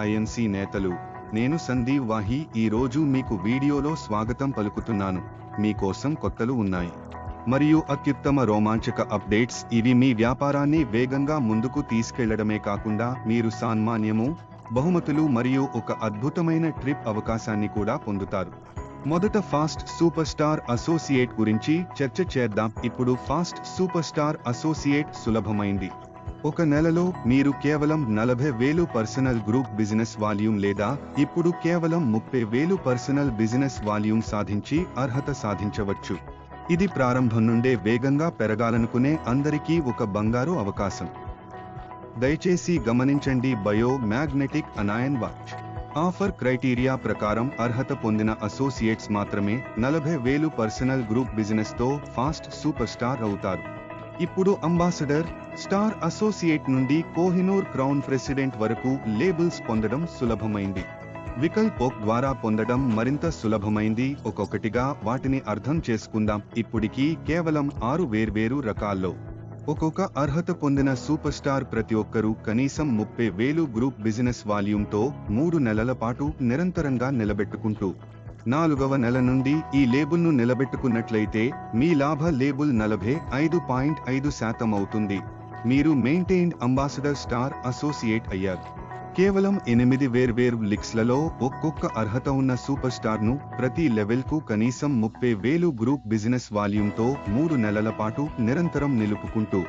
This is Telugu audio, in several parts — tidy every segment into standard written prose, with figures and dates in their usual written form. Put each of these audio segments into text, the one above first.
ఐఎంసీ నేతలు. నేను సందీప్ వాహి. ఈ రోజు మీకు వీడియోలో స్వాగతం పలుకుతున్నాను. మీకోసం కొత్తలు ఉన్నాయి మరియు అత్యుత్తమ రోమాంచక అప్డేట్స్. ఇవి మీ వ్యాపారాన్ని వేగంగా ముందుకు తీసుకెళ్లడమే కాకుండా మీరు సన్మానము, బహుమతులు మరియు ఒక అద్భుతమైన ట్రిప్ అవకాశాన్ని కూడా పొందుతారు. మొదట ఫాస్ట్ సూపర్ స్టార్ అసోసియేట్ గురించి చర్చ చేద్దాం. ఇప్పుడు ఫాస్ట్ సూపర్ స్టార్ అసోసియేట్ సులభమైంది. ఒక నెలలో మీరు కేవలం 40,000 పర్సనల్ గ్రూప్ బిజినెస్ వాల్యూమ్ లేదా ఇప్పుడు కేవలం 30,000 పర్సనల్ బిజినెస్ వాల్యూమ్ సాధించి అర్హత సాధించవచ్చు. ఇది ప్రారంభం నుండే వేగంగా పెరగాలనుకునే అందరికీ ఒక బంగారు అవకాశం. దయచేసి గమనించండి, bio magnetic anion watch offer criteria ప్రకారం అర్హత పొందిన అసోసియేట్స్ మాత్రమే 40,000 పర్సనల్ గ్రూప్ బిజినెస్తో ఫాస్ట్ సూపర్ స్టార్ అవుతారు. ఇప్పుడు అంబాసడర్ స్టార్ అసోసియేట్ నుండి కోహినూర్ క్రౌన్ ప్రెసిడెంట్ వరకు లేబుల్స్ పొందడం సులభమైంది. వికల్ప్ ఒక ద్వారా పొందడం మరింత సులభమైంది. ఒక్కొక్కటిగా వాటిని అర్థం చేసుకుందాం. ఇప్పుడికి కేవలం 6 వేర్వేరు రకాల్లో ఒక్కొక్క అర్హత పొందిన సూపర్ స్టార్ ప్రతి ఒక్కరూ కనీసం 30,000 గ్రూప్ బిజినెస్ వాల్యూమ్తో 3 నెలల పాటు నిరంతరంగా నిలబెట్టుకుంటూ 4వ నెల నుండి ఈ లేబుల్ను నిలబెట్టుకున్నట్లయితే మీ లాభ లేబుల్ 45.5% అవుతుంది. మీరు మెయింటైన్డ్ అంబాసడర్ స్టార్ అసోసియేట్ అయ్యారు. కేవలం 8 వేర్వేరు లీగ్స్లలో ఒక్కొక్క అర్హత ఉన్న సూపర్ స్టార్ను ప్రతి లెవెల్కు కనీసం 30,000 గ్రూప్ బిజినెస్ వాల్యూమ్తో 3 నెలల పాటు నిరంతరం నిలుపుకుంటూ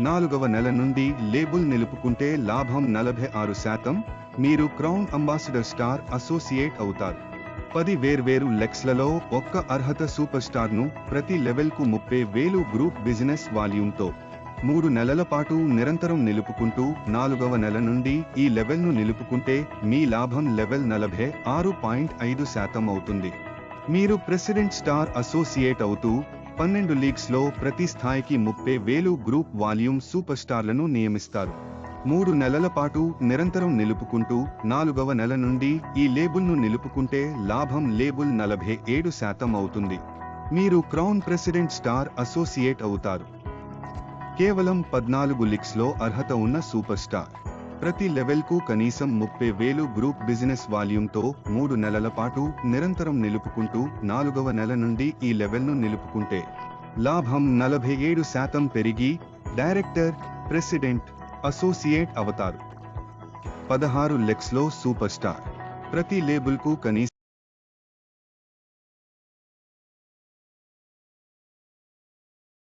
4వ నెల నుండి లేబుల్ నిలుపుకుంటే లాభం 46%. మీరు క్రౌన్ అంబాసడర్ స్టార్ అసోసియేట్ అవుతారు. 10 వేర్వేరు లెగ్స్లలో ఒక్క అర్హత సూపర్ స్టార్ను ప్రతి లెవెల్కు 30,000 గ్రూప్ బిజినెస్ వాల్యూమ్తో 3 నెలల పాటు నిరంతరం నిలుపుకుంటూ 4వ నెల నుండి ఈ లెవెల్ను నిలుపుకుంటే మీ లాభం లెవెల్ 46.5% అవుతుంది. మీరు ప్రెసిడెంట్ స్టార్ అసోసియేట్ అవుతూ 12 లీగ్స్లో ప్రతి స్థాయికి 30,000 గ్రూప్ వాల్యూమ్ సూపర్ స్టార్లను నియమిస్తారు. 3 నెలల పాటు నిరంతరం నిలుపుకుంటూ 4వ నెల నుండి ఈ లేబుల్ను నిలుపుకుంటే లాభం లేబుల్ 47% అవుతుంది. మీరు క్రౌన్ ప్రెసిడెంట్ స్టార్ అసోసియేట్ అవుతారు. కేవలం 14 లీగ్స్లో అర్హత ఉన్న సూపర్ స్టార్ ప్రతి లెవెల్కు కనీసం 30,000 గ్రూప్ బిజినెస్ వాల్యూమ్తో 3 నెలల పాటు నిరంతరం నిలుపుకుంటూ 4వ నెల నుండి ఈ లెవెల్ను నిలుపుకుంటే లాభం 47% పెరిగి డైరెక్టర్, ప్రెసిడెంట్, అసోసియేట్ అవతారు. 16 లెగ్స్లో సూపర్ స్టార్ ప్రతి లేబుల్కు కనీసం